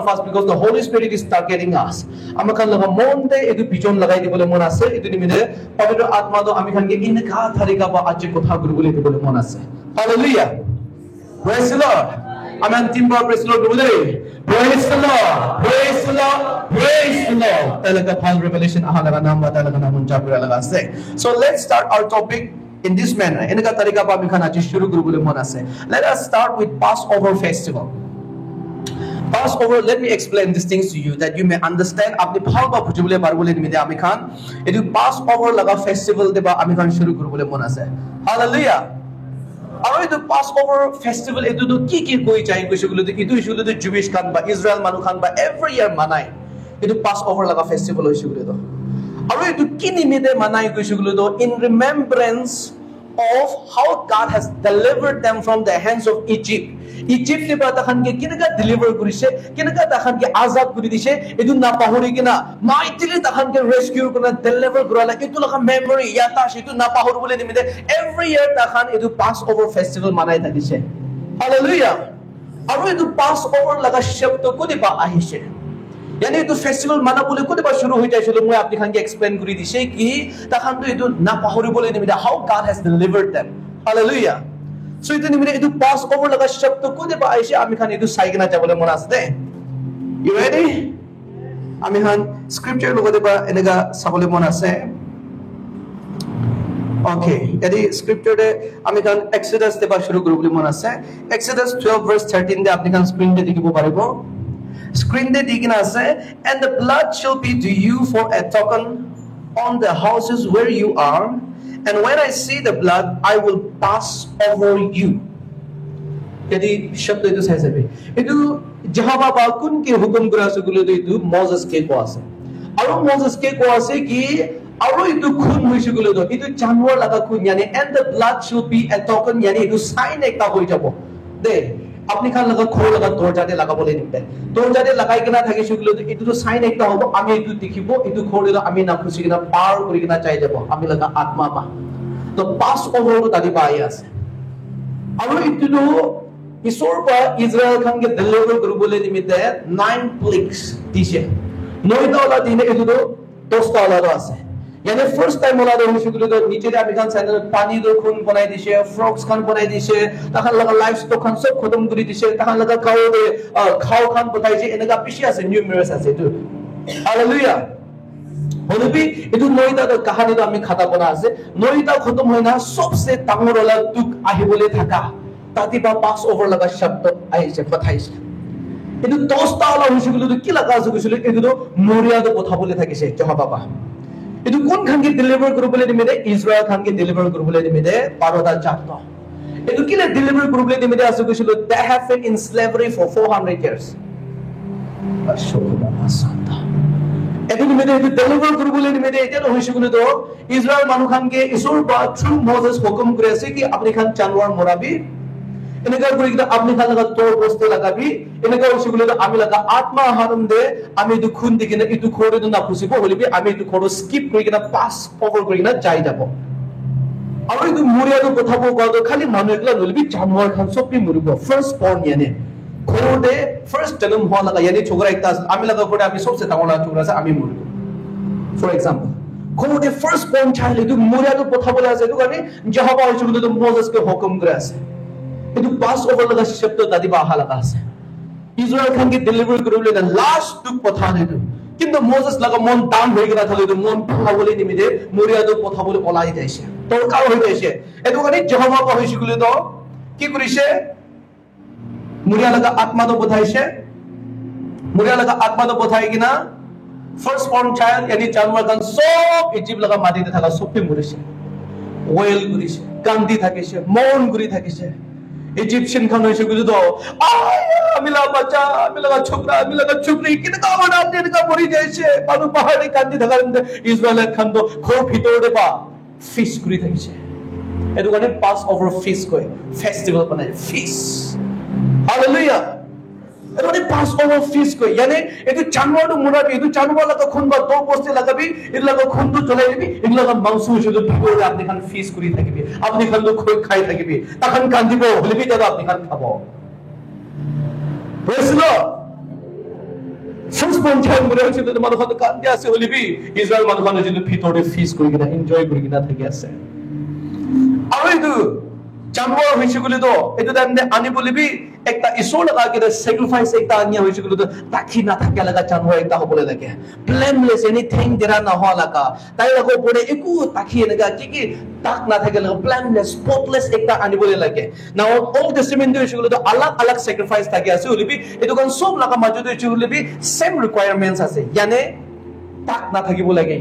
us because the Holy Spirit is targeting us. Amakan laga monde edu bijon lagai dibole mon ase edu nimide pavitra atma do ami khange inka tharika ba ajje kotha gurubole dibole mon ase. Hallelujah. Praise the Lord. Amen. Timber praise the Lord. Praise the Lord. Praise the Lord. Praise the Lord. Talaga phal revelation aha laga nam ba talaga namun chapura laga ase. So let's start our topic in this manner. Inka tarika ba ami khan ajje shuru gurubole mon ase. Let us start with Passover festival. Passover, let me explain these things to you that you may understand. Apni bhal ba bujibole parbole nimide ami khan edu Passover laga festival deba ami khan shuru gurubole mon ase. Hallelujah. Aru edu Passover festival edu do ki koi chai koisigulo de edu isulo de Jewish khan ba Israel manu khan ba every year manai edu Passover laga festival hoisigulo do. Aru edu ki nimide manai koisigulo do in remembrance of how God has delivered them from the hands of Egypt. Egypt te ba takhan ke kinaga deliver kurise kinaga takhan ke azad kuri dise edu na pahori kina mightily takhan ke rescue kuna deliver kurala edu laga memory yata edu na pahor bole nimide every year takhan edu Passover festival manai thakise. Hallelujah. Aru edu Passover laga shabd kodi ba ahise yani edu festival mana bole kodi ba shuru hoi jaisilo moi apni khan ke explain kuri dise ki takhan to edu na pahori bole nimide how God has delivered them. Hallelujah. So ito nimide edu Passover laga shabd kodi ba ahise ami khan edu saigna jabole mon ase de. You ready? Ami khan scripture logode ba enega sabole mon ase. Okay, edi scripture de ami khan Exodus de ba shuru gurubole mon ase. Exodus 12 verse 13 de apni khan screen de dikhibo paribo. Screen de dikina ase, and the blood shall be to you for a token on the houses where you are, and when I see the blood I will pass over you. Edi shabd edu sai sabe edu jahaba ba kun ke hukum kura sugulo edu Moses ke ko ase aru Moses ke ko ase ki aru edu khun hoisugulo do edu janwar laga khun yani and the blood should be a token yani edu sign ekta hoi jabo de apni khan laga khor laga dorja de laga bole nimte dorja de lagai kena thaki sugulo edu to sign ekta hobo ami edu dikhibo edu khor de ami na khushi kena par kori kena chai jabo ami laga atma ba to Passover to tadi ba ase aru edu do Isor pa Israel khan ke deliver gurubole nimite 9 plagues dise noida ola dine edu do 10 ta ola ase yani first time ola do hisugulo do niche de ami khan sandal pani do khun banai dise frogs khan banai dise takhan laga livestock khan sob khodom kuri dise takhan laga cow de cow khan batai je enega pishi ase numerous ase tu. Hallelujah. Holubi edu noida do kahani do ami khata bana ase noida khodom hoina sobse tangor ola duk ahibole thaka tatiba Passover laga shabd aise bathaise edu 10 ta ola hisugulo do ki laga asugusilo edu do Moria do kotha bole thakise jama baba edu kon khan ke deliver kurubole nimide Israel khan ke deliver kurubole nimide 12 ta jatto edu kile deliver kurubole nimide asugusilo they have been in slavery for 400 years. Ashura masanta edu nimide edu deliver kurubole nimide eta hisugulo do Israel manu khan ke isor ba through Moses hukum kore ase ki apni khan janwar morabi enega kori kina apni khan laga tor boste lagabi enega hisugulo do ami laga atma harum de ami edu khun dikina edu khore do na khusibo holibi ami edu khoro skip kori kina pass over kori kina jai jabo aru edu Moria do kotha bo godo khali manu ekla nolibi janwar khan sob pi muribo first born yani khor de first janam ho laga yani chokra ekta ami laga khore ami sobse tangona chokra sa ami muribo for example khor de first born child edu Moria do kotha bola ase edu kani jahaba hisugulo do Moses ke hukum kore ase edu Passover laga shabd dadi ba laga ase Israel khan ke deliver kurule na last duk kotha edu kintu Moses laga mon down hoi gena thale edu mon pha bole nimide Moria do kotha bole olai jaise torka hoi jaise edu kani jehova ba hoisigulo do ki kurise Moria laga atma do bodhaise Moria laga atma do bodhai gina first born child yani janwar khan sob Egypt laga mati te thala sob pi murise oil gurise kandi thakise mon guri thakise Egyptian khan hoisigulo do amila bacha amila chokra amila chokri kinaka mana apne ka mori jaise manu pahade kandi thakar Israel khan do khor bhitor de ba fish kuri thakise edu kane Passover feast koi festival banai feast. Hallelujah. edu kane Passover feast koi yani edu janwar do morabi edu janwar laga khun ba do poste lagabi edu laga khun do cholai dibi edu laga mangso hoisu bhitor de apni khan feast kuri thakibi apni khan do khoi khai thakibi takhan kandibo holibi jaba apni khan khabo. Praise the Lord. Panchayat মনে হয়েছিল মানুহ কান্দি আছে হলিবি Israel মানুহখনে যিটো ভিতৰতে fees কৰি কিনা enjoy কৰি কিনা থাকি আছে আৰু এইটো জানুৱাৰ হৈছে বুলি তো এইটো টাইমতে আনি বলিবি একটা ঈশ্বৰ লগা কিটা স্যাক্ৰিফাইস একটা আনিয়া হৈছে বুলি তো তাকি না থাকে লগা জানুৱাৰ একটা হ'বলে লাগে ব্লেমলেছ এনিথিং দেৰা নহা লগা তাই লগো পৰে একো তাকি লগা কি তাক না থাকে লগা ব্লেমলেছ স্পটলেছ একটা আনিবলে লাগে নাও অল টেষ্টামেন্ট হৈছে বুলি তো আলাগ আলাগ স্যাক্ৰিফাইস থাকে আছে হলিবি এটো কোন সব লগা মাজতে হৈছে হলিবি সেম ৰিকোয়াৰমেন্টস আছে ইয়ানে তাক না থাকিব লাগে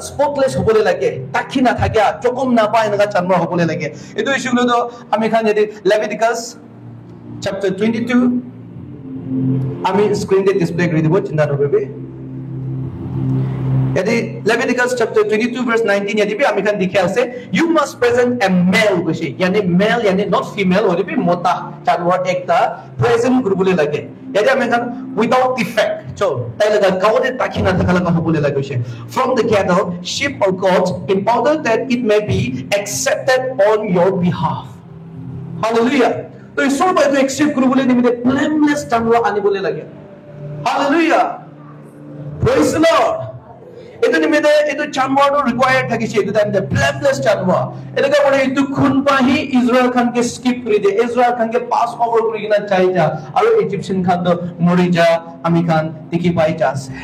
স্পটলেছ হ'বলে লাগে তাকি না থাকে চকম না পায় এনেকা জানুৱাৰ হ'বলে লাগে এটো হৈছে বুলি তো আমি খান যদি লেভিটিকাস chapter 22 আমি স্ক্রিনে ডিসপ্লে কৰি দিব চিন্তা নকৰিবি এদি Leviticus chapter 22 verse 19 এদি আমি খান দেখি আছে you must present a male কৈছে yani male yani not female হলিবি মতা জানুৱাৰ একটা প্ৰেজেন্ট কৰিবলৈ লাগে এদি আমি খান without defect so তাই লগা গাওতে তাকি না থাকা লগা হ'বলে লাগে কৈছে from the cattle sheep or goats in order that it may be accepted on your behalf hallelujah তো ঈশ্বৰ বাইটো একসেপ্ট কৰিবলৈ নিমিতে ব্লেমলেছ জানুৱাৰ আনিবলৈ লাগে হালেলুয়া প্ৰেজ দ্য লৰ্ড এটো নিমিতে এটো জানুৱাৰটো ৰিকোয়াৰ্ড থাকিছে এটো টাইমতে ব্লেমলেছ জানুৱাৰ এনেকা মানে এটো খুন পাহি ইজৰাইল খানকে স্কিপ কৰি দিয়ে ইজৰাইল খানকে পাস ওভাৰ কৰি কিনা চাই যা আৰু ইজিপচিয়ান খানটো মৰি যা আমি খান দেখি পাই যা আছে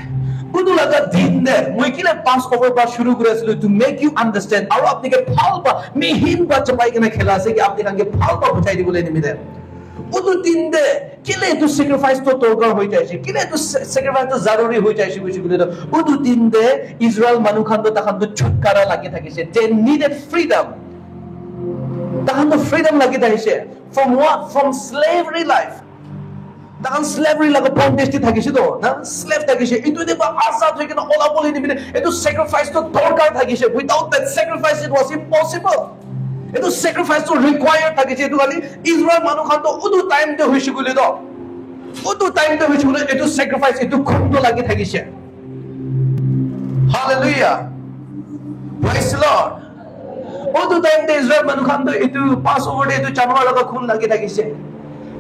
কোন লগা দিন দে মই কিলা পাস ওভাৰ বা শুরু করেছিল টু মেক ইউ আন্ডারস্ট্যান্ড আর আপনি কে ফাল বা মিহিন বা চাপাই কিনা খেলা আছে কি আপনি কাকে ফাল বা বুঝাই দিবলে নিমিতে ওতো দিন দে কিলে তো স্যাক্রিফাইস তো দরকার হই যায়ছে কিলে তো স্যাক্রিফাইস তো জরুরি হই যায়ছে বুঝি বলে ওতো দিন দে ইসরায়েল মানুখান তো তাখান তো ছুটকারা লাগি থাকিছে দে নিডেড ফ্রিডম তাখান তো ফ্রিডম লাগি থাকিছে from what from slavery life তাহান স্লেভারি লাগা বন্ডেজটি থাকিছে তো না স্লেভ থাকিছে এটো দেবা আজাদ হৈ কিনা ওলা বলি নিবিনে এটো স্যাক্রিফাইস তো দরকার থাকিছে without that sacrifice it was impossible এটো স্যাক্রিফাইস তো রিকোয়ার্ড থাকিছে এটো খালি ইজরাইল মানুখান তো ওটো টাইম দে হইছে গুলি তো ওটো টাইম দে হইছে গুলি এটো স্যাক্রিফাইস এটো খুব লাগি থাকিছে হালেলুয়া প্রেজ দ্য লর্ড ওটো টাইম দে ইজরাইল মানুখান তো এটো পাস ওভার এটো জানুৱাৰ লগা খুন লাগি থাকিছে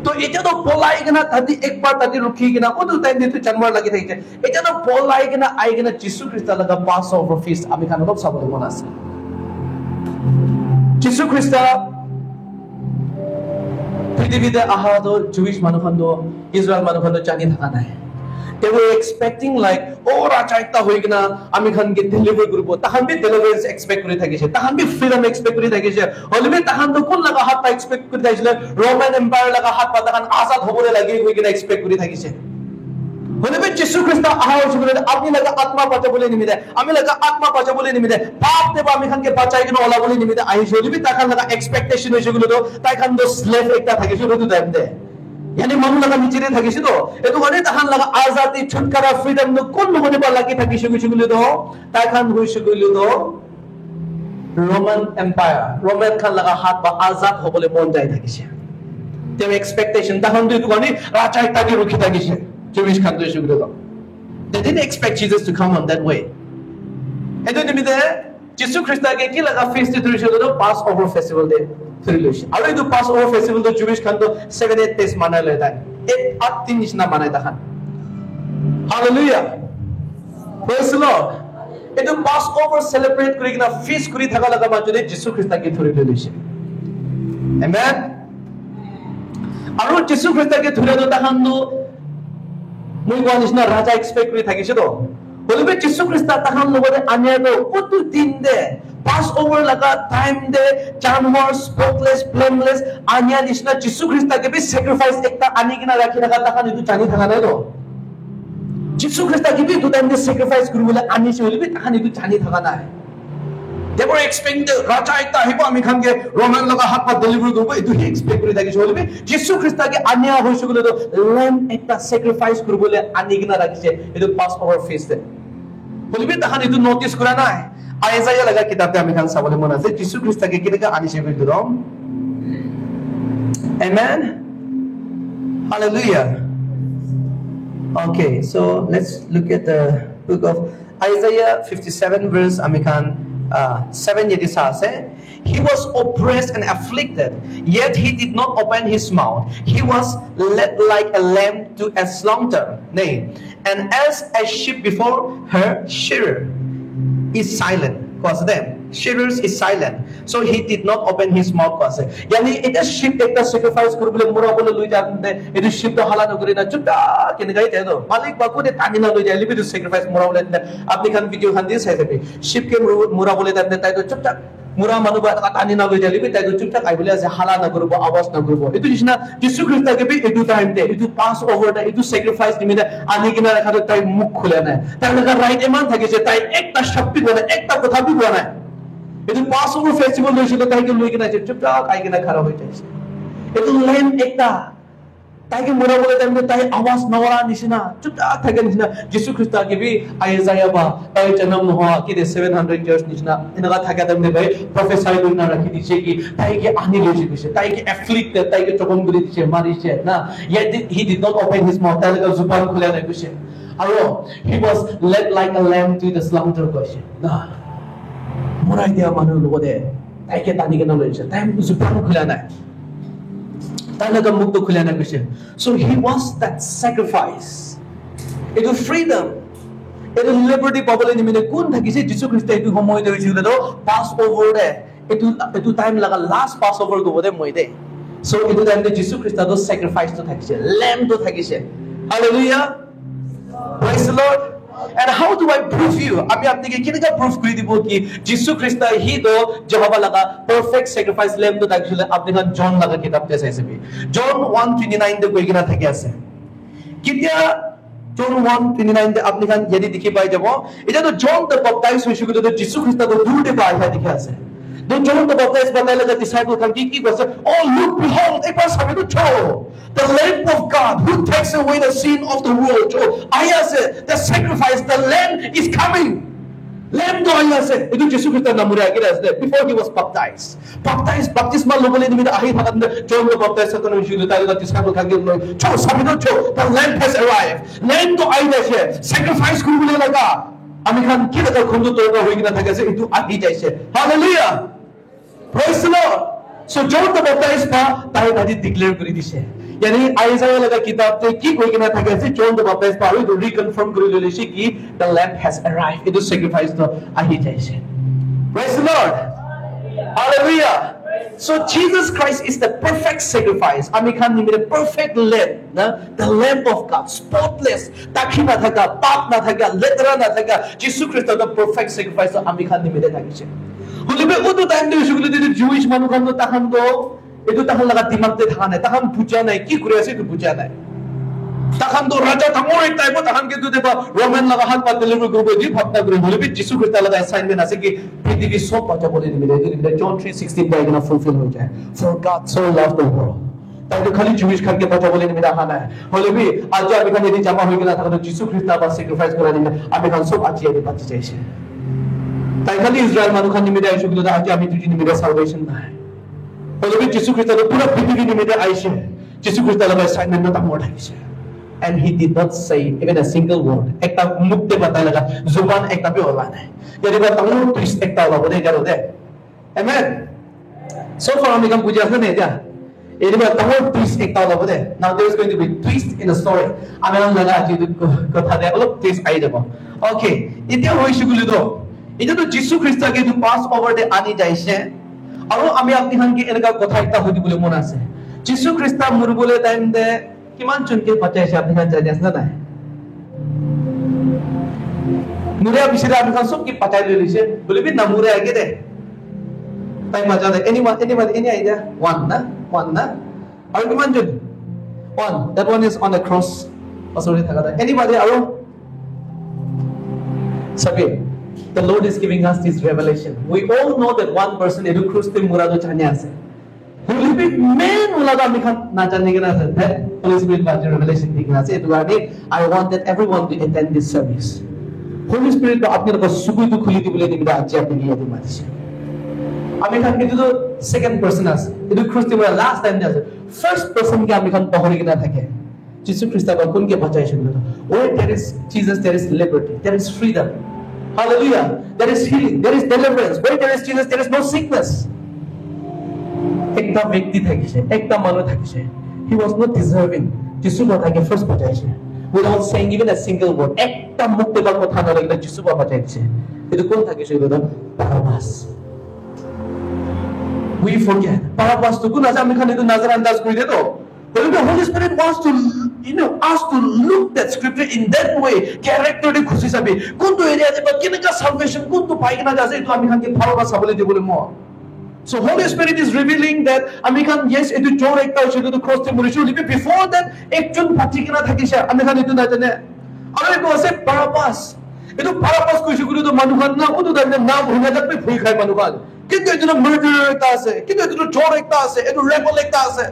तो এটা তো পলাই কিনা তাদি একবার তাদি রুখি কিনা কত টাইম দিতে জানুয়ার লাগি থাকে এটা তো পলাই কিনা আই কিনা যিশু খ্রিস্ট লাগা পাস ওভার ফিস্ট আমি খান অলপ চাবলৈ মন আছে যিশু খ্রিস্ট পৃথিবীতে আহাতো জুইশ মানুহখন্দ ইজৰাইল মানুহখন্দ জানি থাকা নাই they were expecting like oh raja ekta hoi kina ami khan ke deliver koribo tahan bi deliverance expect kori thakise tahan bi freedom expect kori thakise holibe tahan to kon laga hat pa expect kori thakise roman empire laga hat pa tahan azad hobole lagi hoi kina expect kori thakise holibe jesus christ aha hoise bole apni laga atma pacha bole nimide ami laga atma pacha bole nimide pap deba ami khan ke bachai kina ola bole nimide ahise holibe tahan laga expectation hoise gulo to tai khan do slave ekta thakise to time de यानी মানুহ লগা নিচিৰে থাকিছে তো এটো মানে তাহান লগা Azadi ছুটকাৰা freedom ন কোন মনে পা লাগি থাকিছে কিছু গুলো তো তাই খান হইছে গইলো তো রোমান এম্পায়ার রোমান খান লগা হাত বা আজাদ হবলে মন যায় থাকিছে তেম এক্সপেক্টেশন তাহান দুটো মানে রাজা একটাকে রুখি থাকিছে জুইশ খান দুই গুলো তো they didn't expect Jesus to come on that way এটো নিমিতে যিশু খ্রিস্টকে কি লগা ফিস্ট ধরিছিল তো পাস ওভার ফেস্টিভ্যাল ডে আর এই তো পাস ওভার ফেস্টিভ্যাল তো জুইশ খান তো 7-8 days মানায় লয় তাই 8 দিন না মানায় তাহান হালেলুয়া প্রেজ দ্য লর্ড এটো পাস ওভার সেলিব্রেট করি কিনা ফিস্ট করি থাকা লাগা মাজে যিশু খ্রিস্টকে ধরি লইছে আমেন আর যিশু খ্রিস্টকে ধরে তো তাহান তো মই কোৱা নিচিনা ৰাজা এক্সপেক্ট কৰি থাকিছে তো বলিবে যিশু খ্রিস্ট তাহান লগতে আনিয়া তো কত দিন দে পাস ওভার লাগা টাইম দে জানুয়ার স্পটলেস ব্লেমলেস আনিয়া নিচিনা যিশু খ্রিস্টকে বি স্যাক্রিফাইস একটা আনি কিনা রাখি রাখা তাহান ইটো জানি থাকা নাই তো যিশু খ্রিস্টকে বি দুটা টাইম দে স্যাক্রিফাইস কৰিবলৈ আনিছে হলিবি তাহান ইটো জানি থাকা নাই they were expecting raja ekta hibo ami khan ke roman laga hat pa deliver korbo etu hi expect kori thakise holibe যিশু খ্রিস্টকে আনিয়া হইছে গুলো তো lamb একটা স্যাক্রিফাইস কৰিবলৈ আনি কিনা ৰাখিছে এটো পাস ওভাৰ ফিস্ট হলিবে তাহান ইটো নোটিস কৰা নাই আইজায়া লাগা কিতাবে আমি খান চাবলৈ মন আছে যিশু খ্রিস্টকে কেনেকা আনিছে বুলি Dharam amen hallelujah okay so let's look at the book of Isaiah 57 verse ami khan 7 yedi saase he was oppressed and afflicted yet he did not open his mouth he was led like a lamb to a slaughter nay and as a sheep before her shearer is silent cause them shearers is silent so he did not open his mouth cause yani eta sheep ekta sacrifice koribole mura bole loi jante etu sheep to hala nokore na chuta kene gai te do malik ba ko de tani na loi jai libi to sacrifice mura bole apni khan video khan di sai jabe sheep ke mura bole jante tai to chuta mura manu ba tani na loi jai libi tai to chuta kai bole ase hala na koribo awaz na koribo etu jisna jisu christ ke bi etu time te etu pass over da etu sacrifice nimide ani kina rakha to tai mukh khule na tai laga right eman thake je tai ekta shakti bole ekta kotha bi bole etu pass over festival loisilo tai ke loi kina chuta kai kina khara hoi jaise etu lamb ekta tai ke mura bole time tai awaz nawara nisina chuta thake nisina jisu christ ke bi Isaiah ba tai janam no ki de 700 years nisina inaga thaka time bhai prophesy korina rakhi diche ki tai ke ani loise dise tai ke afflict tai ke chokon guri diche marise na yet he did not open his mouth tai laga zuban khule na guse aro he was led like a lamb to the slaughter question na morai dia manu lobode tai ke tani ke na loise tai zuban khule na so he wants that sacrifice it is freedom it is liberty pabole nimine kun thakise jisu christ etu homoy de hoisile do pass over de etu time laga last pass over go bode moi de so etu time de jisu christ do sacrifice to thakise lamb to thakise hallelujah praise the lord and how do I prove you ami apni ke kinega proof kori dibo ki jisu christ hi do jehovah laga perfect sacrifice lamb to thakile apni kan john laga kitab te saise bi john 1:29 de koigina thake ase kitia John 1:29 de apni kan yadi dikhi pai jabo eta to John the Baptist hoishu to jisu christ to dur de pai ha dikhi ase then John the Baptist batala the disciple kan ki koise oh look behold ekbar sabe to cho the lamb of God who takes away the sin of the world cho aya se the sacrifice the lamb is coming lamb to aya se etu jisu christ namure agire ase before he was baptized baptism lobole nimida ahi thakan John the Baptist kan hoishu ta the disciple kan ki cho sabe to cho the lamb has arrived lamb to aya se sacrifice kuribole laga ami khan ki daga khundu toga hoigina thake ase etu ahi jaise hallelujah praise the Lord so John the Baptist pa tai badi declare kori dise yani Isaiah laga kitab te ki koigina thake ase John the Baptist pa to reconfirm kori lele shi ki the lamb has arrived it is sacrifice to ahi jaise praise the Lord hallelujah so Jesus Christ is the perfect sacrifice ami khan ni mere perfect lamb na the lamb of God spotless takhi na thaka pap na thaka letra na thaka Jesus Christ the perfect sacrifice ami khan ni mere thakise holibe oto time de shugule de Jewish manu khan to takhan to etu takhan laga dimag te thaka nai takhan puja nai ki kure ase tu puja nai takhan to raja thamor ek type takhan ke tu deba Roman laga hat pa deliver group ji bhakta kure holibe Jesus Christ laga assignment ase ki prithivi sob bacha bole ni mere John 3:16 by gonna fulfill ho jaye for God so loved the world tai to khali Jewish khan ke bacha bole ni mere hana hai holibe aaj ami khan yedi jama hoi gela thaka to Jesus Christ ba sacrifice kora ni ami khan sob aji ani bachi jaise tai khali Israel manu khan nimide aishu kilo da aji ami tuji nimide salvation na hai holibe Jesus Christ to pura prithivi nimide aise Jesus Christ laga assignment na tamor thakise and he did not say even a single word ekta mukte bata laga zuban ekta bi hola nai yadi ba tamor twist ekta hola bode garo de amen so far ami kam puja ase ne ja yadi ba tamor twist ekta hola bode now there is going to be twist in the story ami nam laga aji kotha de olop twist ai jabo okay etia hoisu guli do eta to Jesus Christ ke to pass over de ani jaise aro ami apni han ke enaka kotha ekta hodi bole mon ase Jesus Christ mur bole time de kiman chunke pachaise apni khan jane asna na mure abisira apni khan sob ki pachai le lise bole bi namure age de tai maja de any idea one na aro kiman chun one that one is on the cross asori thaka da anybody aro sabi the Lord is giving us this revelation we all know that one person edu cross te murado chane ase Holy Spirit main ulaga ami khan na janne gina ase Holy Spirit ba revelation dikna ase etu gane I want that everyone to attend this service Holy Spirit ba apni ko sugu tu khuli di bole nimida aje apni yedi matise ami khan etu to second person ase etu cross te mura last time ase first person ke ami khan bahori gina thake Jesus Christ ba kun ke bachai shukla where there is Jesus there is liberty there is freedom hallelujah there is healing there is deliverance where there is Jesus there is no sickness ekta vyakti thakise ekta manu thakise he was not deserving jisu ko thake first bachai without saying even a single word. একটা মুখ দেবার কথা নয় এটা যিশু বাবা চাইছে। এটা কোন থাকে সেগুলো বারাবাস। We forget. বারাবাস তো কোন আছে আমি খালি তো নজর আন্দাজ করে দেব। But the Holy Spirit wants to, us to look that scripture in that way. Character de খুশি সাবে। কোন তো এরিয়া তে বা কিনকা salvation কোন তো পাই না যাচ্ছে তো আমি খালি বারাবাস বলে দেব বলে মো। So Holy Spirit is revealing that আমি খান yes এটু জোর একটা সেটা তো cross তে মরিছো লিপি before that একজন পাচ্ছি কিনা থাকি সে আমি খান এটু না জানে। আর একটু আছে বারাবাস। এটু বারাবাস কইছে গুলো তো মানুষান না ও তো জানে না ভুলে যাবে ভুই খায় মানুষান। কিন্তু এটু মার্ডার একটা আছে কিন্তু এটু জোর একটা আছে এটু রেবল একটা আছে।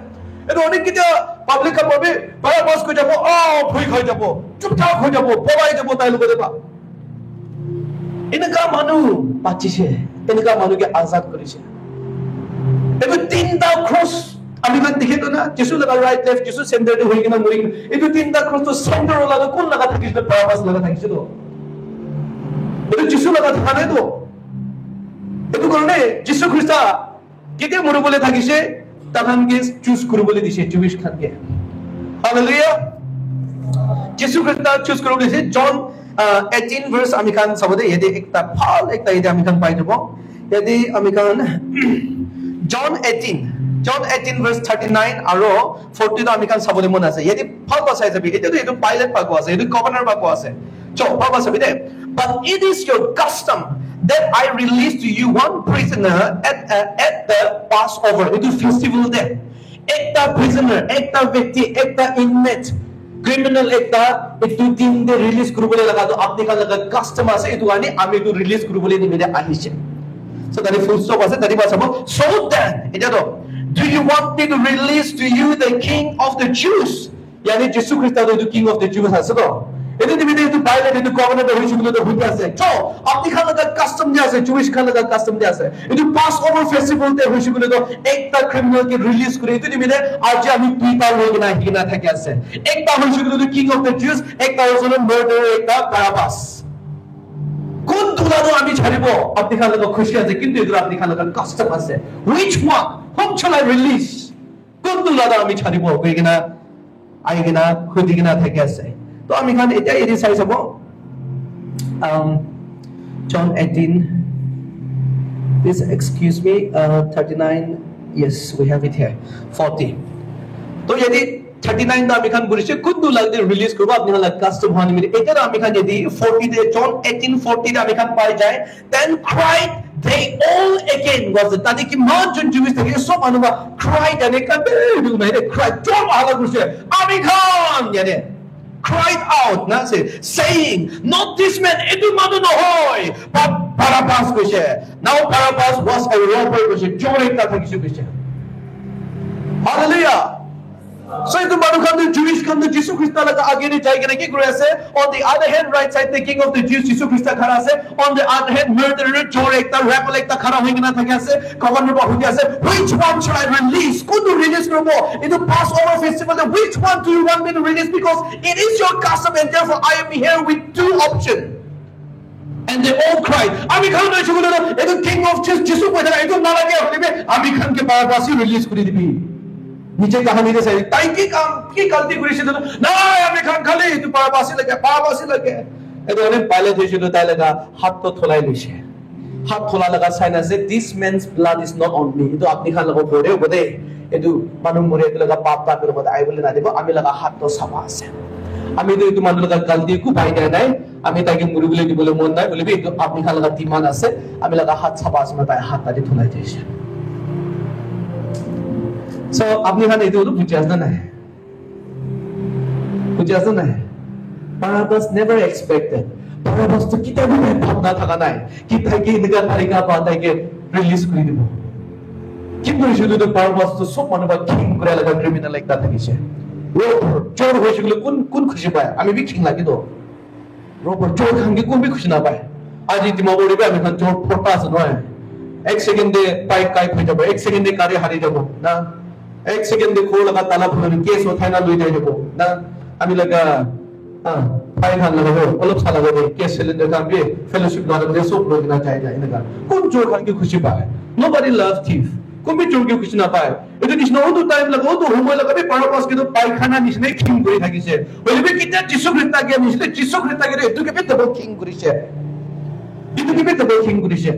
এটু অনেক কিছু পাবলিক পাবে বারাবাস কই যাব ভুই খাই যাব চুপচাপ হয়ে যাব পলাই যাব তাই লোকে দেবা। এনেকা মানুষ পাচ্ছিছে এনেকা মানুষকে আজাদ করেছে। এবার তিনটা ক্রস আমি কান দেখে তো না যিশু লাগা রাইট লেফট যিশু সেন্টারে হই কিনা মরি কিনা এই তিনটা ক্রস তো সেন্টার লাগা কোন লাগা থাকিছিল বারাবাস লাগা থাকিছিল এটা যিশু লাগা থানে তো এটু কারণে যিশু খ্রিস্ট কেকে মরে বলে থাকিছে তাহানকে চুজ করে বলে দিছে জুইশ খানকে হালেলুয়া যিশু খ্রিস্ট চুজ করে বলেছে জন 18 ভার্স আমি কান সবদে এদে একটা ফাল একটা এদে আমি কান পাই যাব এদে আমি কান John 18 verse 39 আৰু 40 আমি কান চাবলৈ মন আছে এদি ফল বসাই যাবি এটো পাইলট পাকো আছে এটো গভর্নর পাকো আছে চল ফল বসাবি দে but it is your custom that I release to you one prisoner at the Passover এটো ফেস্টিভ্যাল দে একটা prisoner একটা ব্যক্তি একটা inmate criminal একটা এটো দিন দে রিলিজ কৰিবলৈ লাগা তো আপনি কান লাগা কাস্টম আছে এটো আনি আমি এটো রিলিজ কৰিবলৈ নিমিলে আহিছে So that full stop was it that was about so then do you want me to release to you the king of the Jews yani Jesus Christ the king of the Jews has go it is the pilot the governor the which the who does it so apni khana da custom je ase Jewish khana da custom je ase it Passover festival te which the ekta criminal ke release kore it nimide aaj ami tuita logina hina thake ase ekta which the king of the Jews ekta hono murderer ekta Barabbas কোন দুলানো আমি ছাড়িব আপনি খালে তো খুশি আছে কিন্তু এগুলো আপনি খালে কাস্টম আছে which one whom shall I release কোন দুলানো আমি ছাড়িব কইগিনা আইগিনা খুদিগিনা থেকে আছে তো আমি খান এটা এদি চাই যাব John 18 please excuse me 39 yes we have it here 40 তো যদি 39 da আমি খান বলিছে কোন দুলানো রিলিজ করব আপনি খালে কাস্টম হন মিলে এটা আমি খান যদি 40 দে John 18:40 da আমি খান পাই যায় then cried they all again was it that ki margin Jewish থেকে সব মানুষ cried and they cried জোর আলা করছে আমি খান জানে cried out না saying not this man edu মানুষ নহয় but Barabbas কইছে now Barabbas was a robber কইছে জোর একটা থাকিছে কইছে hallelujah So itu baru kan the Jewish kan the Jesus Christ laga age ni jai gena ki kore ase on the other hand right side the king of the Jews Jesus Christ khara ase on the other hand murderer chor ekta rebel ekta khara hoy gena thake ase governor ba hoy ase which one should I release kono release korbo into Passover festival which one do you want me to release because it is your custom and therefore I am here with two options and they all cried ami khan na chugulo eto king of Jesus ko jara eto na lage holibe ami khan ke Barabbas release kori dibi নিচে কাহিনী রে সাই তাই কি গলতি করেছে না আমি খান খালি তুই পারাবাসি লাগে এত অনেক পাইলট হয়েছিল তাই লাগা হাত তো থলাই লইছে হাত থলা লাগা সাইন আছে this means blood is not on me তো আপনি খান লাগা পড়ে বদে এটু মানুষ মরে এটু লাগা পাপ পাপের মধ্যে আই বলে না দেব আমি লাগা হাত তো সাফা আছে আমি তো এটু মানুষ লাগা গলতি কু পাই নাই আমি তাকে মুড়ি বলে দিবলে মন নাই বলবি এটু আপনি খান লাগা তিমান আছে আমি লাগা হাত সাফা আছে তাই হাত তাদি থলাই দিয়েছে So আপনি খান এটু বুঝে আসনা না Barabbas never expected Barabbas তো কিতাবে ভাবনা থাকা নাই কি তাকে নিগা তারিকা পা তাকে রিলিজ করে দিব কিন্তু শুধু তো Barabbas তো সব মানুষ কিং করে লাগা ক্রিমিনাল একটা থাকিছে রোবর চোর হইছিল কোন খুশি পায় আমি বি কিং লাগি তো রোবর চোর খানকে কোন বি খুশি না পায় আজ ইতিমা বলিবে আমি খান চোর ফটা আছে নয় এক সেকেন্ডে বাইক কাই হয়ে যাবে এক সেকেন্ডে গাড়ি হারিয়ে যাব না এক সেকেন্ডে খোল লাগা তালা ফুলনি কেস ওঠাই না লই যাব না আমি লাগা ফাইন হান লাগাবো অলপ সালা লাগাবো কেস সিলিন্ডার কামবে ফেলোশিপ না লাগলে সব লোক না চাই যায় না কোন চোর খানকে খুশি পায় nobody loves thief কোনবি চুরকিও কিছু না পায় এটা কৃষ্ণ তো টাইম লাগাও তো সময় লাগাবে পারাপাস কিন্তু পায়খানা নিচে খিং করে থাকিছে বলবে কিটা যিশু খ্রিস্টাকে নিচে যিশু খ্রিস্টাকে এটুকে পেতে খিং করিছে এটুকে পেতে খিং করিছে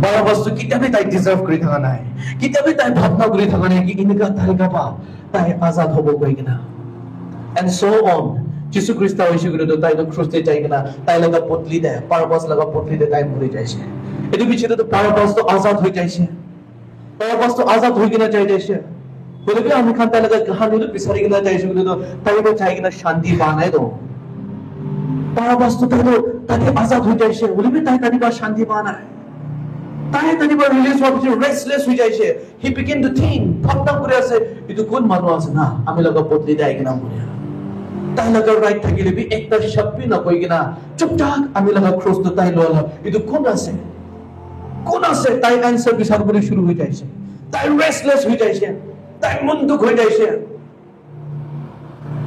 পারাপাস তো কিটা তাই ডিজার্ভ করে থাকা নাই কিটা তাই ভাবনা করে থাকা নাই কি ইনকা তারিকা পা তাই আজাদ হবো কই কিনা and so on যিশু খ্রিস্ট হইছে করে তো তাই তো ক্রুশে যাই কিনা তাই লাগা পটলি দেয় পারাপাস লাগা পটলি দেয় তাই মরে যাইছে এটু পিছনে তো পারাপাস তো আজাদ হয়ে যাইছে পারাপাস তো আজাদ হয়ে কিনা চাই যাইছে বলে কি আমি খান তাই লাগা কাহানি তো পিছারি কিনা চাইছে করে তো তাই তো চাই কিনা শান্তি বানায় তো পারাপাস তো তাই আজাদ হয়ে যাইছে বলে কি তাই তাই শান্তি বানায় তাই তাই রিলিজ হচ্ছে রেস্টলেস হয়ে যাইছে হি বিগিন টু থিংক ভাবনা করে আছে কিন্তু কোন মানুষ আছে না আমি লাগা পটলি দেয় কিনা মরে তাই লাগা রাইট থাকিলে বি একটা শব্দ না কই কিনা চুপচাপ আমি লাগা ক্রস তো তাই লওয়া কিন্তু কোন আছে তাই অ্যানসার বিচার করে শুরু হয়ে যাইছে তাই রেস্টলেস হয়ে যাইছে তাই মন দুঃখ হয়ে যাইছে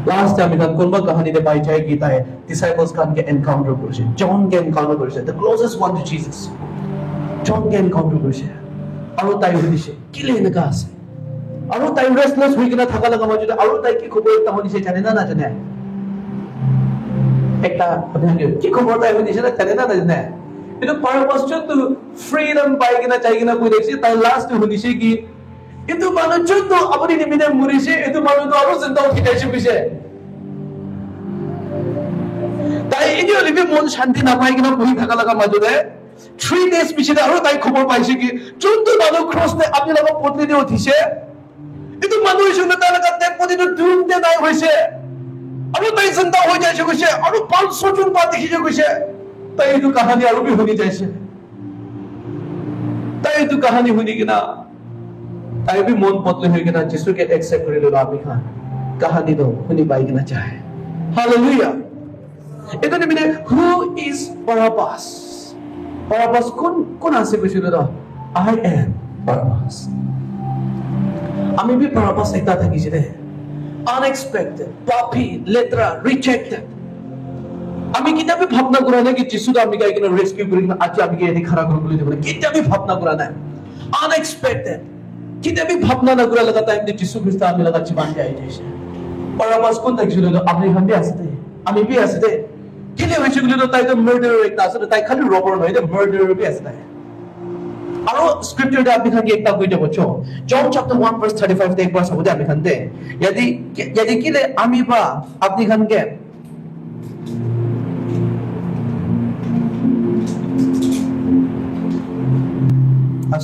লাস্ট আমি কোনবা কাহিনীতে পাই যায় কি তাই ডিসাইপলস কানকে এনকাউন্টার করেছে জন কে এনকাউন্টার করেছে the closest one to Jesus John কে এনকাউন্টার করেছে আর তাই হইছে কি লেনে কা আছে আর তাই রেস্টলেস হয়ে কিনা থাকা লাগা মজুদ আর তাই কি খবর একটা হইছে জানে না জানে একটা কি খবর তাই হইছে না জানে না জানে itu purpose to freedom পাই কিনা চাই কিনা কই দেখছি তাই লাস্ট হইছে কি কিন্তু মানুষ তো আপনি নিমিতে মরিছে এতো মানুষ তো আরো চিন্তা উঠে যাইছে কইছে তাই এই যে লিবি মন শান্তি না পাই কিনা কই থাকা লাগা মজুদে 3 days পিছনে আরো তাই খবর পাইছে কি চন্দ্র মানুষ ক্রস নে আপনি লাগা পত্নী দিয়ে উঠিছে itu মানুষ শুনে তার কাছে প্রতিদিন দুমতে নাই হইছে আরো তাই চিন্তা হয়ে যাইছে কইছে আরো 500 জন পা দেখিছে কইছে তাই এই কাহিনী আরো भी होनी যাইছে তাই এই কাহিনী হইনি কিনা তাই भी মন বদলে হয়ে কিনা যিশুকে একসেপ্ট করে ললো আমি খান কাহিনী তো হইনি পাই কিনা চায় হালেলুয়া এটা মানে হু ইজ বারাবাস বারাবাস কোন আছে কইছিল তো আই এম বারাবাস আমি भी বারাবাস একটা থাকিছে রে আনএক্সপেক্টেড পাপি লেটরা রিজেক্টেড আমি কিতাবে ভাবনা করা না কি যিশু আমি গাই কিনা রেস্কিউ করি না আজ আমি এনে খারাপ করে বলে দেব কিতাবে ভাবনা করা না আনএক্সপেক্টেড কিতাবে ভাবনা না করা লাগা টাইম যিশু খ্রিস্ট আমি লাগা জীবন যাই যাইছে পরামাস কোন থাকিছিল আপনি হান্ডে আসতে আমি भी আসতে কিলে হইছিল তো তাই তো মার্ডারার একটা আছে তাই খালি রবার নয় এটা মার্ডারার भी আসতে আর স্ক্রিপ্টটা আপনি খালি একটা কইতে বলছো জন চ্যাপ্টার 1 ভার্স 35 তে একবার সবুদে আমি খানতে যদি কিলে আমি বা আপনি খানকে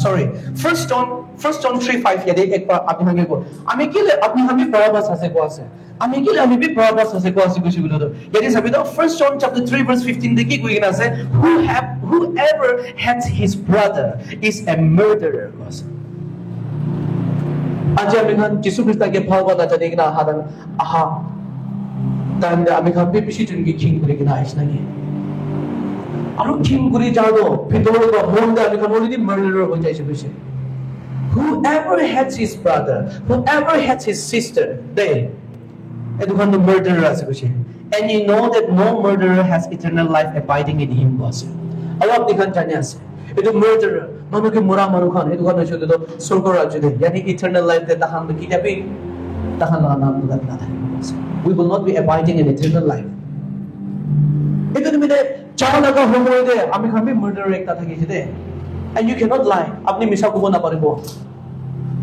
sorry first John 3:5 यदि एक बार আপনি হাঙ্গে কো আমি কিলে আপনি হামি পরাবাস আছে কো আছে আমি কিলে আমি বি পরাবাস আছে কো আছে কিছু বলো তো यदि সবই তো first John chapter 3 verse 15 দেখি কই আছে whoever hates his brother is a murderer was আজ আমি খান যিশু খ্রিস্টকে ভালবাসা জানি কিনা হাদান আহা তান আমি খান বেশি জনকে কিং করে কিনা আইছ নাকি আরো কিং করে যাও ভিতরে তো মনটা আমি কোন অলরেডি মার্ডারার হয়ে যাইছে কইছে whoever hates his brother whoever hates his sister they এত কোন মার্ডারার আছে কইছে and you know that no murderer has eternal life abiding in him was আর আপনি খান জানি আছে এটা মার্ডারার মানুষকে মোরা মানুষ খান এত কোন শুধু তো স্বর্গ রাজ্যে yani eternal life তে তাহান কি যাবে তাহান নাম না থাকে we will not be abiding in eternal life এটা তুমি চাও লাগা সময় দে আমি খান মার্ডারার একটা থাকিছে দে and you cannot lie আপনি মিছা কব না পারিব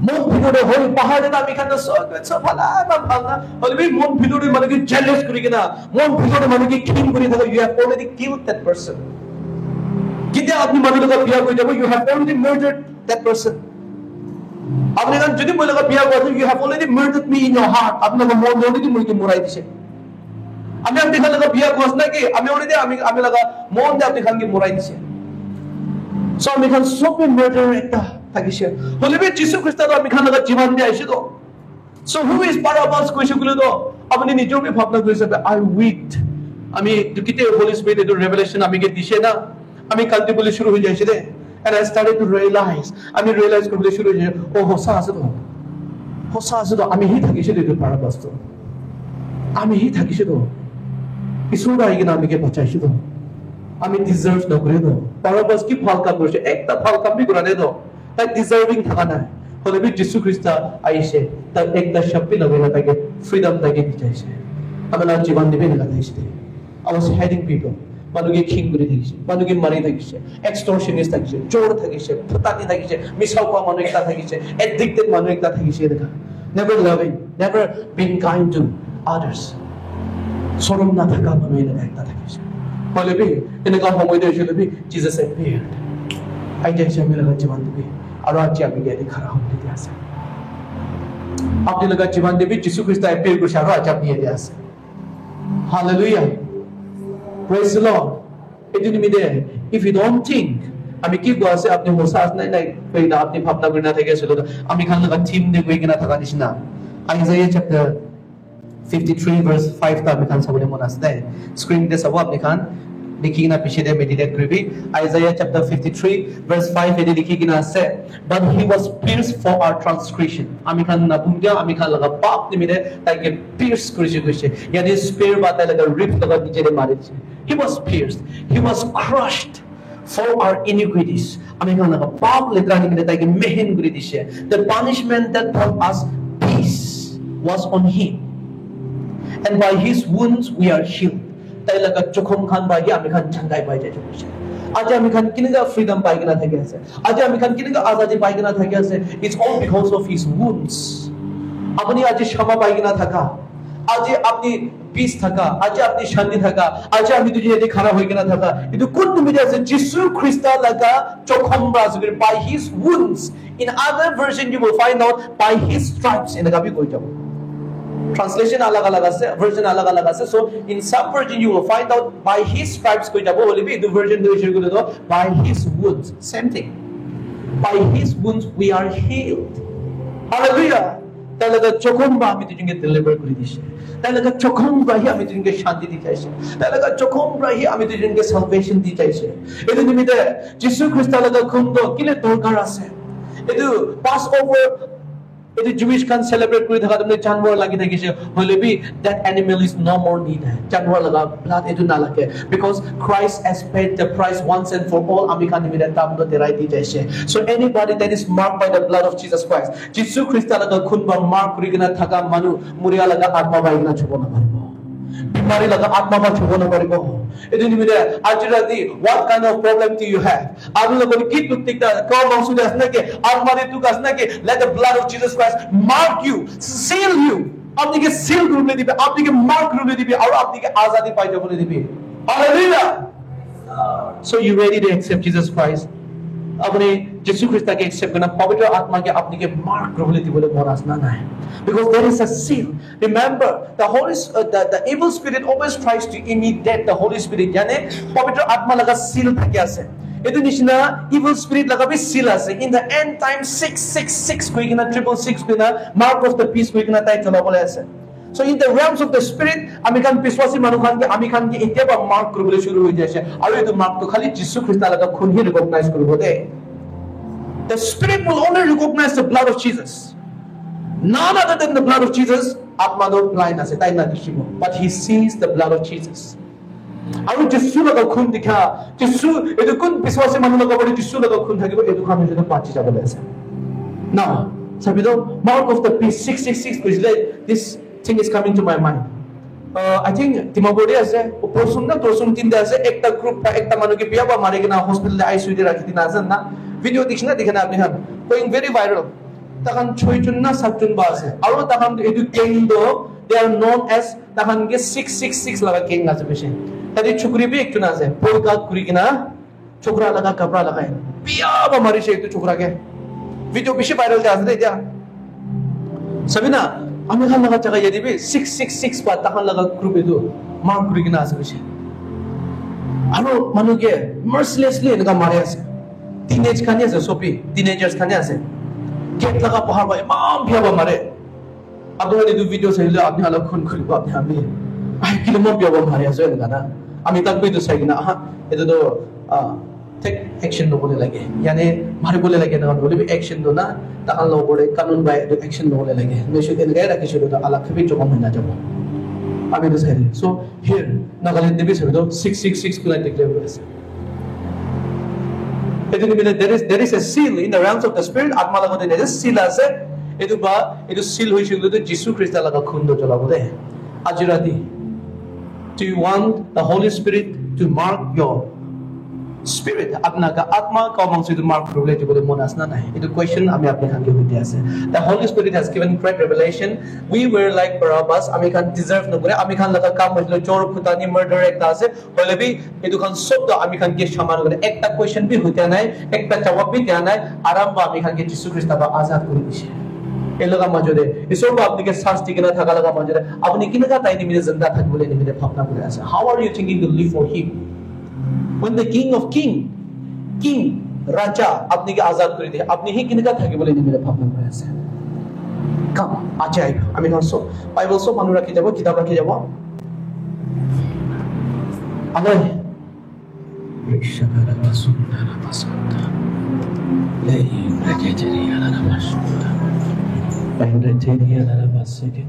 মন ভিতরে হই পাহাড়ে আমি খান সব ভালা ভালা হলবি মন ভিতরে মানে কি জেলাস করি কিনা মন ভিতরে মানে কি কিং করি থাকে you have already killed that person কিতে আপনি মানুষকে বিয়া কই যাব you have already murdered that person আপনি কান যদি মই লাগা বিয়া করতে you have already murdered me in your heart আপনি মন অলরেডি মই কি মরাই দিছে আমি আপনি খান লাগা বিয়া করছ নাকি আমি অলরেডি আমি লাগা মন দে আপনি খান কি মরাই দিছে সো আমি খান সব মার্ডার একটা থাকিছে হলিবে যিশু খ্রিস্ট তো আমি খান লাগা জীবন দিয়ে আইছে তো সো হু ইজ বারাবাস কইছে গুলো তো আপনি নিজেও ভাবনা কইছে আই উইকড আমি দুকিতে হোলি স্পিরিট এর রেভেলেশন আমি কে দিছে না আমি কালকে বলে শুরু হয়ে যাইছে রে and I started to realize আমি রিয়েলাইজ করতে শুরু হয়ে ও হোসা আছে তো আমি হি থাকিছে তো বারাবাস তো আমি হি থাকিছে তো ইসুরা ইগনা আমি কে বাঁচাইছে তো আমি ডিজার্ভ নকৰি ন বাৰাবাস কি ভাল কাম কৰিছে একটা ভাল কাম বি কৰা নাই ন তাই ডিজার্ভিং থাকা নাই হলে বি যীশু খ্রিস্ট আইছে তার একটা শক্তি লগে না তাকে ফ্রিডম তাকে দিতেছে আমরা জীবন দিবে না তাইছে I was heading people মানুষকে খিং করে থাকিছে মানুষকে মারি থাকিছে এক্সটর্শনিস্ট থাকিছে চোর থাকিছে ফুটানি থাকিছে মিছাও কোৱা মানুহ একটা থাকিছে এডিক্টেড মানুহ একটা থাকিছে দেখা never loving never being kind to others সরম না থাকা মানুহ একটা থাকিছে হলে বি এনেকা সময় দিছিল বি জিসাস appeared আইছে আমি লগা জীবন দিবি আৰু আজি আমি গেলি খাৰা হতে দি আছে আপনি লগা জীবন দিবি যীশু খ্ৰিস্ট appear কৰিছে আৰু আজি আপনি এদি আছে hallelujah praise the lord এটি নিমিতে if you don't think আমি কি কোয়াছে আপনি হোসাস নাই নাই কই না আপনি ভাবনা করে না থেকে ছিল আমি খান লগা টিম দে কই কিনা থাকা দিছ না আইজাইয়া চ্যাপ্টার 53 verse 5 তা আমি খান সাবলে মন আছে স্ক্রিন দে সব আপনি খান লিখি কিনা পিছে দে মেডিটেট করবি আইজাইয়া চ্যাপ্টার 53 verse 5 এদি লিখি কিনা আছে but he was pierced for our transgression আমি খান না বুমদিয়া আমি খান লগা পাপ নিমিতে তাইকে pierce করেছে কইছে ইয়ানি স্পেয়ার বা তাই লগা রিপ লগা নিজেরে মারিছে he was pierced he was crushed for our iniquities আমি খান লগা পাপ লেত্রা নিমিতে তাইকে মেহেন করে দিছে the punishment that brought us peace was on him and by his wounds we are healed তাই লগা চোখম খান বাই আমি খান ঠান্ডাই পাই যায় কইছে আজ আমি খান কিনেগা ফ্রিডম পাই কিনা থাকে আছে আজ আমি খান কিনেগা আজাদি পাই কিনা থাকে আছে it's all because of his wounds আপনি আজ ক্ষমা পাই কিনা থাকা আজ আপনি পিস থাকা আজ আপনি শান্তি থাকা আজ আমি তুই যদি খারাপ হই কিনা থাকা কিন্তু কোন নিমিতে আছে যীশু খ্রিস্ট লাগা চোখম Rajgir by his wounds in other version you will find out by his stripes এনেকা বি কই যাব translation alag alag ase version alag alag ase so in some version you will find out by his stripes koi jabo hole bi the version do share kore do by his wounds same thing by his wounds we are healed hallelujah তাই লাগা চোখম বা আমি তুইকে deliver করে দিছে তাই লাগা চোখম বাহি আমি তুইকে শান্তি দিতে চাইছে তাই লাগা চোখম বাহি আমি তুইকে সালভেশন দিতে চাইছে এতে নিমিতে যীশু খ্রিস্ট লাগা খুন্দ কিলে দরকার আছে এটো pass over It is Jewish can celebrate kuri thaka tumne janwar lagi thakise hole bi that animal is no more needed janwar laga blood etu na lage because Christ has paid the price once and for all ami kan nimida tamdo terai di jaise so anybody that is marked by the blood of Jesus Christ Jesus Christ laga khun ba mark kuri kina thaka manu muria laga atma bai na chubo na paribo bimari laga atma ba chubo na paribo etu nimida ajrati what kind of problem do you have aru logon ki tuktikta ko mausude asna ke atmare tuk asna ke let the blood of Jesus Christ mark you seal you apni ke seal rule dibe apni ke mark rule dibe aru apni ke azadi pai jabole dibe hallelujah so you ready to accept Jesus Christ apni Jesus Christ ke accept karna pavitra atma ke apni ke mark rule dibole mon asna nahi because there is a seal remember the evil spirit always tries to imitate the Holy Spirit jane pavitra atma laga seal thake ase etu nishina evil spirit laga bi seal ase in the end time 666 koi kina 666 kina mark of the peace koi kina tai cholabole ase so in the realms of the spirit ami kan biswasi manu khan ke etia ba mark koribole shuru hoi jaise aru etu mark to khali Jesus Christ laga khun hi recognize koribo de the spirit will only recognize the blood of Jesus none other than the blood of Jesus atma no blind ase tai na dishibo but he sees the blood of Jesus aru Jesus laga khun dikha Jesus etu kun biswasi manu laga bodi Jesus laga khun thakibo etu khan jodi pachi jabole ase now sabido mark of the beast 666 kujle this thing is coming to my mind I think timabodi ase porsun na torsun tin de ase ekta group pa ekta manu ke biya ba mare ke na hospital de ICU de rakhi dina ase na video dikhna dikhna apni han going very viral takan choichun na satun ba ase aru takan edu gang do they are known as takan ke 666 laga gang ase beshe tadi chukri bi ektu na ase polka kuri kina chokra laga kapra lagai biya ba mari se etu chokra ke video bishi viral de ase dia sabina ami khan laga jaga yedi bi 666 ba takan laga group edu mark kuri kina ase beshe aru manu ke mercilessly enga mari ase teenage khani ase sopi teenagers khani ase get laga bahar ba imam bia ba mare apni edu video saile apni ala khun khuli ba apni ami ai kilmo bia ba mare ase enga na ami tak bi to sai na edu do take action no bole lage yani mare bole lage na bole bi action do na ta Allah bole kanun ba edu action no bole lage me should enga rakhi should do ala khabi chokam na jabo ami to sai so here Nagaland debi sai do 666 kula declare ase এটো নিমিলে there is a seal in the realms of the spirit আত্মা লগতে যে seal আছে এটো seal হৈছিল তো যীশু খ্ৰীষ্টৰ লগা খুন্দ জ্বলাব দে আজি ৰাতি do you want the Holy Spirit to mark your spirit আপনার আত্মা কমন সে মার্ক করলে যে বলে মন আসনা নাই এটা কোশ্চেন আমি আপনি খানকে হইতে আছে the Holy Spirit has given great revelation we were like Barabbas আমি খান ডিজার্ভ ন করে আমি খান লাগা কাম হইলো চোর খুতানি মার্ডার একটা আছে হলে বি এটো খান শব্দ আমি খান কে সমান করে একটা কোশ্চেন বি হইতে নাই একটা জবাব বি দেয়া নাই আরাম আমি খান কে যীশু খ্রিস্ট বা আজাদ করে দিছে এই লগা মজুদে ঈশ্বর আপনাকে শাস্তি কিনা থাকা লগা মজুদে আপনি কিনা তাই নিমিলে জিন্দা থাকবে বলে নিমিলে ভাবনা করে আছে how are you thinking to live for him when the king of king raja apni ke azad kore diye apni hi kinka thake bole mere bhabna kore ase kam ajaib ami also bible so manu rakhi jabo kitab rakhi jabo amai rishagara basundara basunda lei rakheteri ala namaskar bahre teri ala basike